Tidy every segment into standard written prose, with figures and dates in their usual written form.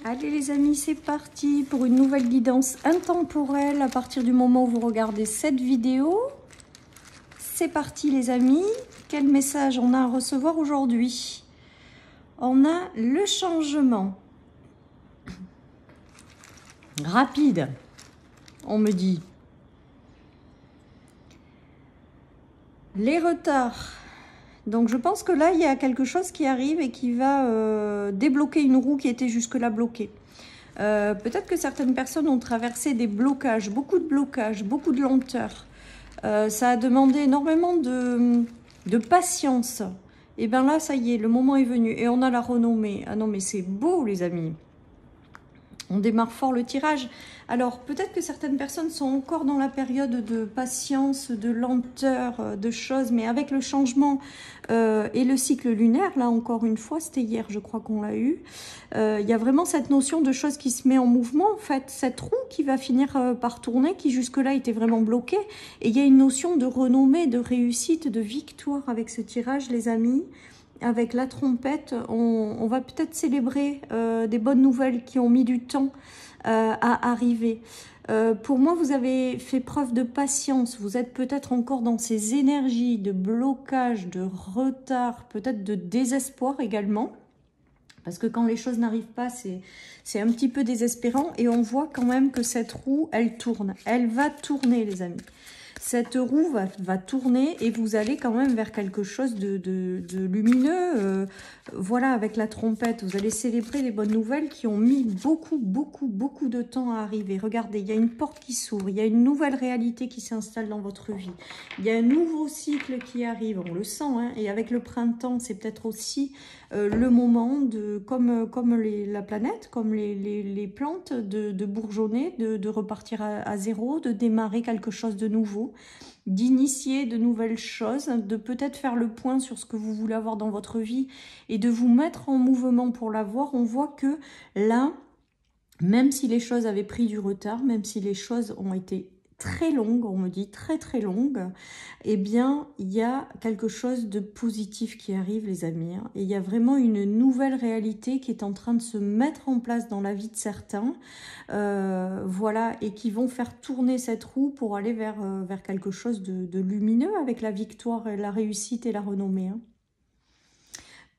Allez les amis, c'est parti pour une nouvelle guidance intemporelle à partir du moment où vous regardez cette vidéo. C'est parti les amis. Quel message on a à recevoir aujourd'hui? On a le changement. Rapide, on me dit. Les retards. Donc je pense que là, il y a quelque chose qui arrive et qui va débloquer une roue qui était jusque-là bloquée. Peut-être que certaines personnes ont traversé des blocages, beaucoup de lenteur. Ça a demandé énormément de patience. Et bien là, ça y est, le moment est venu. Et on a la renommée. Ah non, mais c'est beau les amis. On démarre fort le tirage. Alors, peut-être que certaines personnes sont encore dans la période de patience, de lenteur, de choses, mais avec le changement et le cycle lunaire, là encore une fois, c'était hier, je crois qu'on l'a eu, il y a vraiment cette notion de chose qui se met en mouvement, en fait, cette roue qui va finir par tourner, qui jusque-là était vraiment bloquée, et il y a une notion de renommée, de réussite, de victoire avec ce tirage, les amis. Avec la trompette, on va peut-être célébrer des bonnes nouvelles qui ont mis du temps à arriver. Pour moi, vous avez fait preuve de patience. Vous êtes peut-être encore dans ces énergies de blocage, de retard, peut-être de désespoir également. Parce que quand les choses n'arrivent pas, c'est un petit peu désespérant. Et on voit quand même que cette roue, elle tourne. Elle va tourner, les amis. Cette roue va tourner et vous allez quand même vers quelque chose de lumineux. Voilà, avec la trompette, vous allez célébrer les bonnes nouvelles qui ont mis beaucoup de temps à arriver. Regardez, il y a une porte qui s'ouvre, il y a une nouvelle réalité qui s'installe dans votre vie. Il y a un nouveau cycle qui arrive, on le sent, hein, et avec le printemps, c'est peut-être aussi le moment, comme la planète, comme les plantes, de bourgeonner, de repartir à zéro, de démarrer quelque chose de nouveau, d'initier de nouvelles choses, de peut-être faire le point sur ce que vous voulez avoir dans votre vie et de vous mettre en mouvement pour l'avoir. On voit que là, même si les choses avaient pris du retard, même si les choses ont été très longues, on me dit très longues, eh bien, il y a quelque chose de positif qui arrive, les amis. Hein, et il y a vraiment une nouvelle réalité qui est en train de se mettre en place dans la vie de certains, voilà, et qui vont faire tourner cette roue pour aller vers quelque chose de lumineux avec la victoire, la réussite et la renommée. Hein.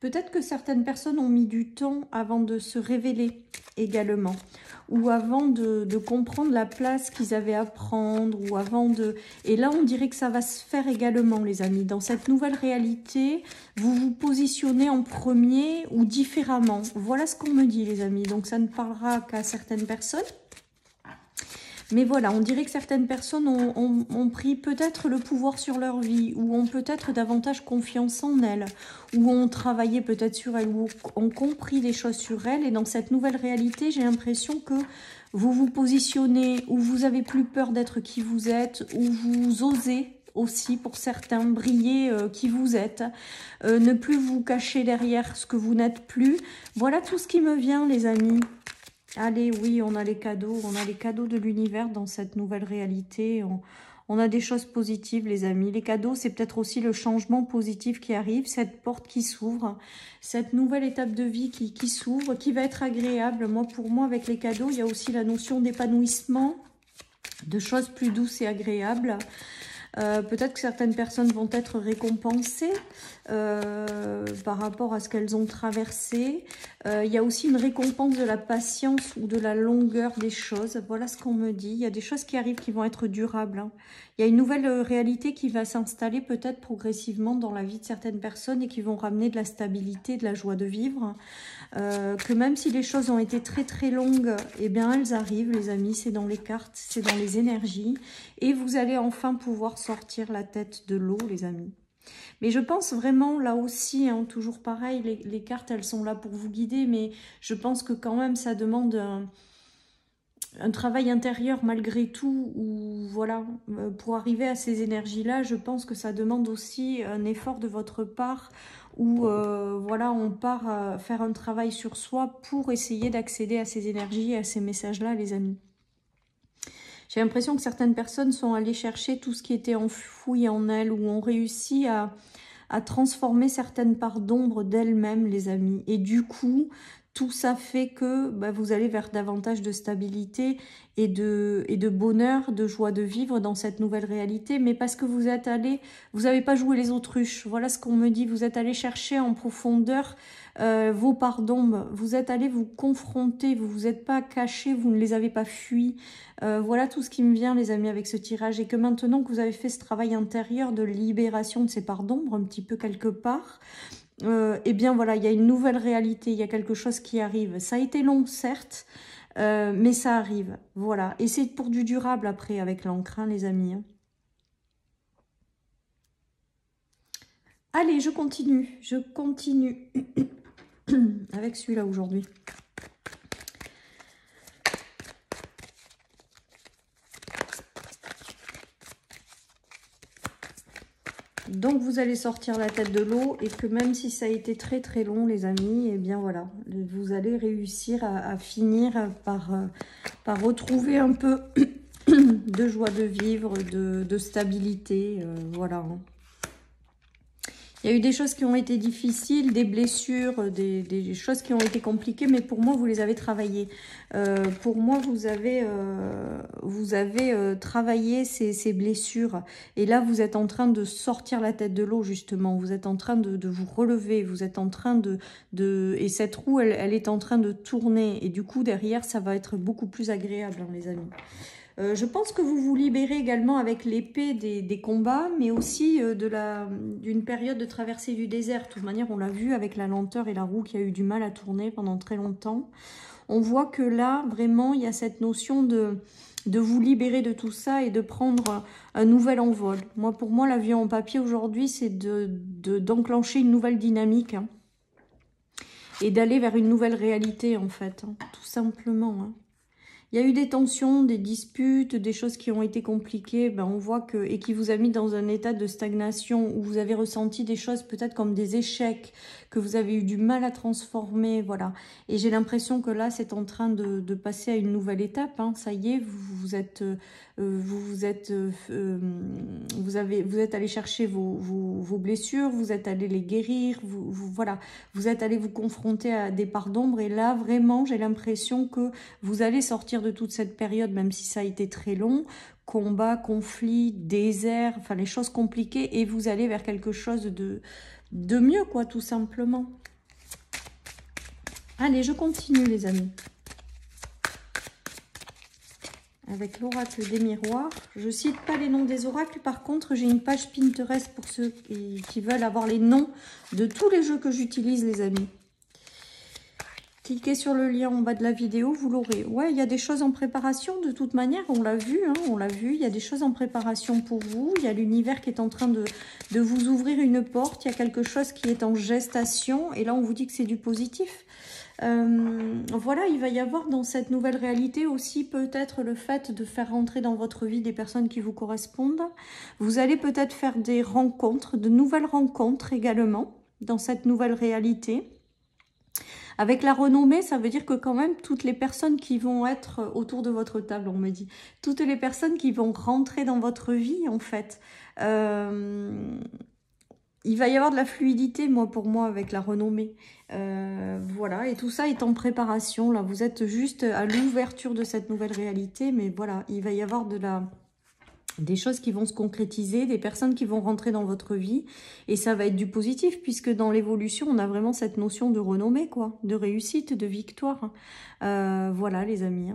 Peut-être que certaines personnes ont mis du temps avant de se révéler également, ou avant de comprendre la place qu'ils avaient à prendre, ou avant de... Et là, on dirait que ça va se faire également, les amis. Dans cette nouvelle réalité, vous vous positionnez en premier ou différemment. Voilà ce qu'on me dit, les amis. Donc, ça ne parlera qu'à certaines personnes. Mais voilà, on dirait que certaines personnes ont pris peut-être le pouvoir sur leur vie, ou ont peut-être davantage confiance en elles, ou ont travaillé peut-être sur elles, ou ont compris des choses sur elles. Et dans cette nouvelle réalité, j'ai l'impression que vous vous positionnez, ou vous avez plus peur d'être qui vous êtes, ou vous osez aussi pour certains briller qui vous êtes, ne plus vous cacher derrière ce que vous n'êtes plus. Voilà tout ce qui me vient, les amis. Allez, oui, on a les cadeaux de l'univers dans cette nouvelle réalité. On a des choses positives, les amis. Les cadeaux, c'est peut-être aussi le changement positif qui arrive, cette porte qui s'ouvre, cette nouvelle étape de vie qui s'ouvre, qui va être agréable. Pour moi, avec les cadeaux, il y a aussi la notion d'épanouissement, de choses plus douces et agréables. Peut-être que certaines personnes vont être récompensées par rapport à ce qu'elles ont traversé. Il y a aussi une récompense de la patience ou de la longueur des choses. Voilà ce qu'on me dit. Il y a des choses qui arrivent qui vont être durables. Hein. Il y a une nouvelle réalité qui va s'installer peut-être progressivement dans la vie de certaines personnes et qui vont ramener de la stabilité, de la joie de vivre. Que même si les choses ont été très longues, eh bien elles arrivent, les amis. C'est dans les cartes, c'est dans les énergies. Et vous allez enfin pouvoir sortir la tête de l'eau, les amis. Mais je pense vraiment, là aussi, hein, toujours pareil, les cartes, elles sont là pour vous guider, mais je pense que quand même, ça demande un travail intérieur malgré tout, où voilà, pour arriver à ces énergies-là, je pense que ça demande aussi un effort de votre part, où voilà, on part faire un travail sur soi pour essayer d'accéder à ces énergies et à ces messages-là, les amis. J'ai l'impression que certaines personnes sont allées chercher tout ce qui était enfoui en elles, ou ont réussi à transformer certaines parts d'ombre d'elles-mêmes, les amis. Et du coup, tout ça fait que vous allez vers davantage de stabilité et de bonheur, de joie de vivre dans cette nouvelle réalité, mais parce que vous n'avez pas joué les autruches. Voilà ce qu'on me dit. Vous êtes allé chercher en profondeur vos parts d'ombre. Vous êtes allé vous confronter. Vous vous êtes pas caché. Vous ne les avez pas fuis. Voilà tout ce qui me vient, les amis, avec ce tirage. Et que maintenant que vous avez fait ce travail intérieur de libération de ces parts d'ombre, un petit peu quelque part, eh bien voilà, il y a une nouvelle réalité, il y a quelque chose qui arrive. Ça a été long, certes, mais ça arrive. Voilà, et c'est pour du durable après avec l'encre, hein, les amis. Allez, je continue avec celui-là aujourd'hui. Donc vous allez sortir la tête de l'eau et que même si ça a été très très long, les amis, eh bien voilà, vous allez réussir à finir par retrouver un peu de joie de vivre, de stabilité, voilà. Il y a eu des choses qui ont été difficiles, des blessures, des choses qui ont été compliquées, mais pour moi, vous les avez travaillées. Pour moi, vous avez travaillé ces blessures. Et là, vous êtes en train de sortir la tête de l'eau, justement. Vous êtes en train de vous relever. Vous êtes en train et cette roue, elle est en train de tourner. Et du coup, derrière, ça va être beaucoup plus agréable, hein, les amis. Je pense que vous vous libérez également avec l'épée des combats, mais aussi d'une période de traversée du désert. De toute manière, on l'a vu avec la lenteur et la roue qui a eu du mal à tourner pendant très longtemps. On voit que là, vraiment, il y a cette notion de vous libérer de tout ça et de prendre un nouvel envol. Pour moi, l'avion en papier aujourd'hui, c'est d'enclencher une nouvelle dynamique, hein, et d'aller vers une nouvelle réalité, en fait, hein, tout simplement, hein. Il y a eu des tensions, des disputes, des choses qui ont été compliquées. On voit et qui vous a mis dans un état de stagnation où vous avez ressenti des choses peut-être comme des échecs, que vous avez eu du mal à transformer, voilà. Et j'ai l'impression que là, c'est en train de passer à une nouvelle étape, hein. Ça y est, vous êtes allé chercher vos blessures, vous êtes allé les guérir, voilà, vous êtes allé vous confronter à des parts d'ombre. Et là, vraiment, j'ai l'impression que vous allez sortir de toute cette période, même si ça a été très long, combat, conflit, désert, enfin les choses compliquées, et vous allez vers quelque chose de mieux, quoi, tout simplement. Allez, je continue, les amis. Avec l'oracle des miroirs. Je cite pas les noms des oracles, par contre, j'ai une page Pinterest pour ceux qui veulent avoir les noms de tous les jeux que j'utilise, les amis. Cliquez sur le lien en bas de la vidéo, vous l'aurez. Ouais, il y a des choses en préparation de toute manière, on l'a vu, hein, on l'a vu. Il y a des choses en préparation pour vous. Il y a l'univers qui est en train de vous ouvrir une porte. Il y a quelque chose qui est en gestation. Et là, on vous dit que c'est du positif. Voilà, il va y avoir dans cette nouvelle réalité aussi peut-être le fait de faire rentrer dans votre vie des personnes qui vous correspondent. Vous allez peut-être faire des rencontres, de nouvelles rencontres également dans cette nouvelle réalité. Avec la renommée, ça veut dire que quand même, toutes les personnes qui vont être autour de votre table, on me dit, toutes les personnes qui vont rentrer dans votre vie, en fait, il va y avoir de la fluidité, pour moi, avec la renommée. Voilà, et tout ça est en préparation. Là, vous êtes juste à l'ouverture de cette nouvelle réalité, mais voilà, il va y avoir des choses qui vont se concrétiser, des personnes qui vont rentrer dans votre vie, et ça va être du positif, puisque dans l'évolution, on a vraiment cette notion de renommée, quoi, de réussite, de victoire. Voilà, les amis.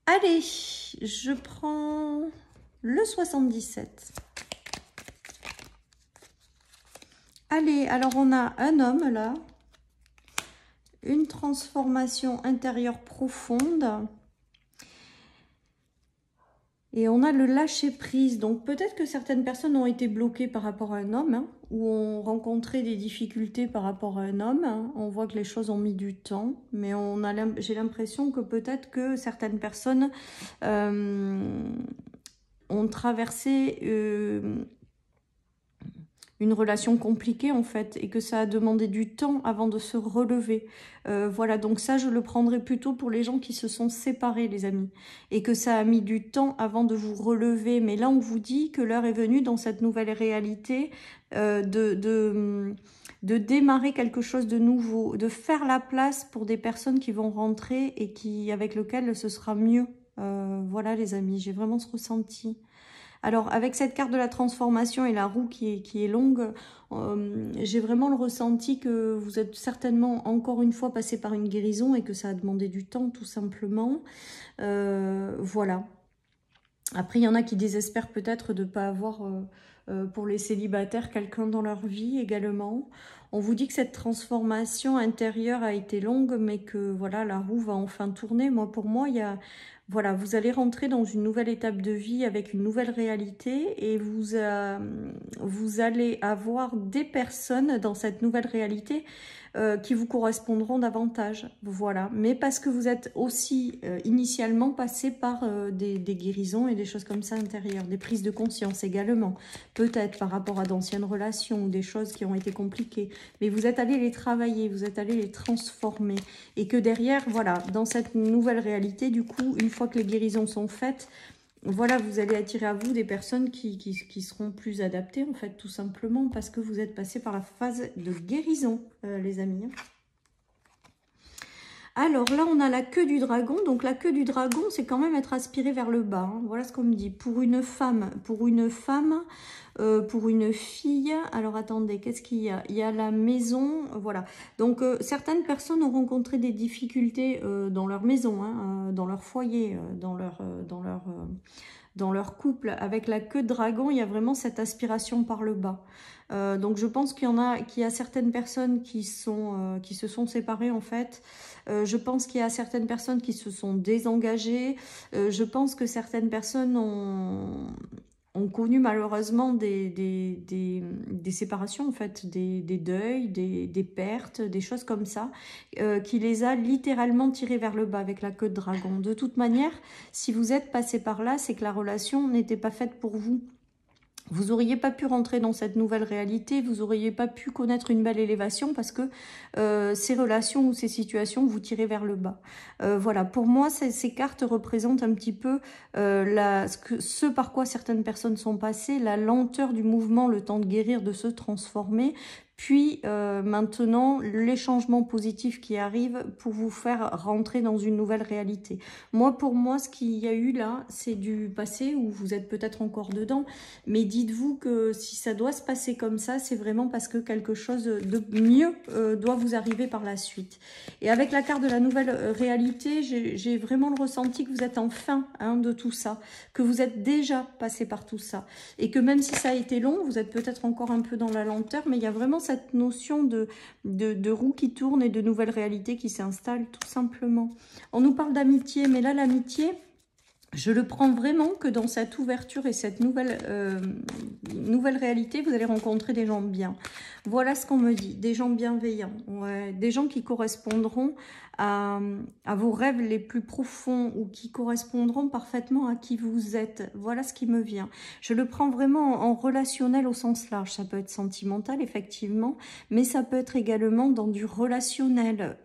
Allez, je prends le 77. Allez, alors on a un homme, là, une transformation intérieure profonde. Et on a le lâcher-prise. Donc peut-être que certaines personnes ont été bloquées par rapport à un homme, hein, ou ont rencontré des difficultés par rapport à un homme. Hein. On voit que les choses ont mis du temps, mais j'ai l'impression que peut-être que certaines personnes ont traversé une relation compliquée en fait, et que ça a demandé du temps avant de se relever. Voilà, donc ça je le prendrai plutôt pour les gens qui se sont séparés, les amis, et que ça a mis du temps avant de vous relever. Mais là on vous dit que l'heure est venue dans cette nouvelle réalité de démarrer quelque chose de nouveau, de faire la place pour des personnes qui vont rentrer et avec lesquelles ce sera mieux. Voilà les amis, j'ai vraiment ce ressenti. Alors, avec cette carte de la transformation et la roue qui est longue, j'ai vraiment le ressenti que vous êtes certainement encore une fois passé par une guérison et que ça a demandé du temps, tout simplement. Voilà. Après, il y en a qui désespèrent peut-être de ne pas avoir, pour les célibataires, quelqu'un dans leur vie également. On vous dit que cette transformation intérieure a été longue, mais que voilà, la roue va enfin tourner. Pour moi, il y a... Voilà, vous allez rentrer dans une nouvelle étape de vie avec une nouvelle réalité et vous allez avoir des personnes dans cette nouvelle réalité qui vous correspondront davantage. Voilà, mais parce que vous êtes aussi initialement passé par des guérisons et des choses comme ça intérieures, des prises de conscience également, peut-être par rapport à d'anciennes relations ou des choses qui ont été compliquées. Mais vous êtes allé les travailler, vous êtes allé les transformer et que derrière, voilà, dans cette nouvelle réalité, du coup, une fois que les guérisons sont faites, voilà, vous allez attirer à vous des personnes qui seront plus adaptées, en fait, tout simplement, parce que vous êtes passé par la phase de guérison, les amis. Alors là, on a la queue du dragon. Donc la queue du dragon, c'est quand même être aspiré vers le bas. Hein. Voilà ce qu'on me dit. Pour une femme, pour une fille. Alors attendez, qu'est-ce qu'il y a? Il y a la maison, voilà. Donc certaines personnes ont rencontré des difficultés dans leur maison, hein, dans leur foyer, dans leur couple. Avec la queue de dragon, il y a vraiment cette aspiration par le bas. Donc je pense qu'il y a certaines personnes qui se sont séparées en fait. Je pense qu'il y a certaines personnes qui se sont désengagées. Je pense que certaines personnes ont connu malheureusement des séparations en fait, des deuils, des pertes, des choses comme ça, qui les a littéralement tirés vers le bas avec la queue de dragon. De toute manière, si vous êtes passé par là, c'est que la relation n'était pas faite pour vous. Vous n'auriez pas pu rentrer dans cette nouvelle réalité, vous n'auriez pas pu connaître une belle élévation parce que ces relations ou ces situations vous tirez vers le bas. Voilà, pour moi, ces cartes représentent un petit peu ce par quoi certaines personnes sont passées, la lenteur du mouvement, le temps de guérir, de se transformer. Puis maintenant, les changements positifs qui arrivent pour vous faire rentrer dans une nouvelle réalité. Pour moi, ce qu'il y a eu là, c'est du passé où vous êtes peut-être encore dedans. Mais dites-vous que si ça doit se passer comme ça, c'est vraiment parce que quelque chose de mieux doit vous arriver par la suite. Et avec la carte de la nouvelle réalité, j'ai vraiment le ressenti que vous êtes en fin de tout ça, que vous êtes déjà passé par tout ça. Et que même si ça a été long, vous êtes peut-être encore un peu dans la lenteur, mais il y a vraiment cette notion de roue qui tourne et de nouvelle réalité qui s'installe, tout simplement. On nous parle d'amitié, mais là, l'amitié, je le prends vraiment que dans cette ouverture et cette nouvelle réalité, vous allez rencontrer des gens bien. Voilà ce qu'on me dit, des gens bienveillants, ouais, des gens qui correspondront à vos rêves les plus profonds ou qui correspondront parfaitement à qui vous êtes. Voilà ce qui me vient. Je le prends vraiment en relationnel au sens large. Ça peut être sentimental, effectivement, mais ça peut être également dans du relationnel,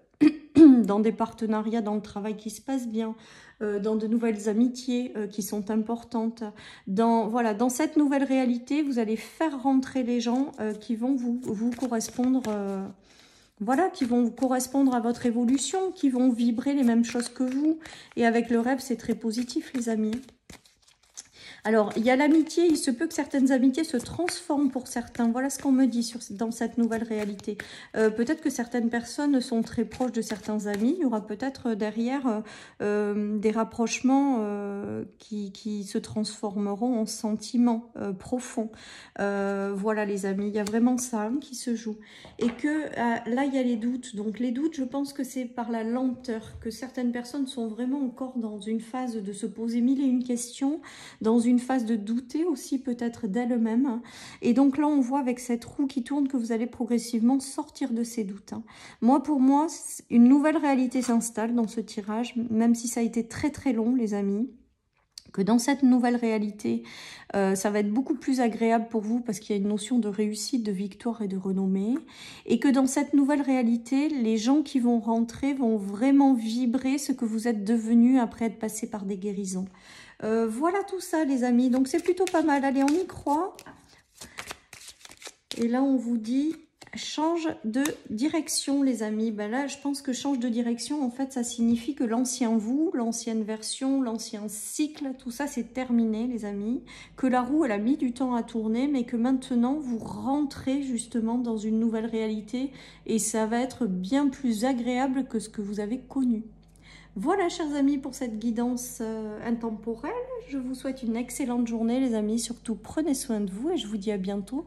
dans des partenariats, dans le travail qui se passe bien, dans de nouvelles amitiés qui sont importantes. Dans cette nouvelle réalité, vous allez faire rentrer les gens qui vont vous correspondre, qui vont vous correspondre à votre évolution, qui vont vibrer les mêmes choses que vous. Et avec le rêve, c'est très positif, les amis. Alors, il y a l'amitié, il se peut que certaines amitiés se transforment pour certains. Voilà ce qu'on me dit dans cette nouvelle réalité. Peut-être que certaines personnes sont très proches de certains amis. Il y aura peut-être derrière des rapprochements qui se transformeront en sentiments profonds. Voilà les amis, il y a vraiment ça qui se joue. Et que là, il y a les doutes. Donc les doutes, je pense que c'est par la lenteur que certaines personnes sont vraiment encore dans une phase de se poser mille et une questions, dans une phase de douter aussi peut-être d'elle-même. Et donc là, on voit avec cette roue qui tourne que vous allez progressivement sortir de ces doutes. Pour moi, une nouvelle réalité s'installe dans ce tirage, même si ça a été très très long, les amis. que dans cette nouvelle réalité, ça va être beaucoup plus agréable pour vous parce qu'il y a une notion de réussite, de victoire et de renommée. Et que dans cette nouvelle réalité, les gens qui vont rentrer vont vraiment vibrer ce que vous êtes devenu après être passé par des guérisons. Voilà tout ça les amis, donc c'est plutôt pas mal. Allez, on y croit. Et là, on vous dit... change de direction les amis. Ben là je pense que change de direction en fait ça signifie que l'ancien vous, l'ancienne version, l'ancien cycle, tout ça c'est terminé les amis, que la roue elle a mis du temps à tourner mais que maintenant vous rentrez justement dans une nouvelle réalité et ça va être bien plus agréable que ce que vous avez connu. Voilà chers amis pour cette guidance intemporelle, je vous souhaite une excellente journée les amis, surtout prenez soin de vous et je vous dis à bientôt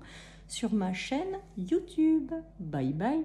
sur ma chaîne YouTube. Bye bye.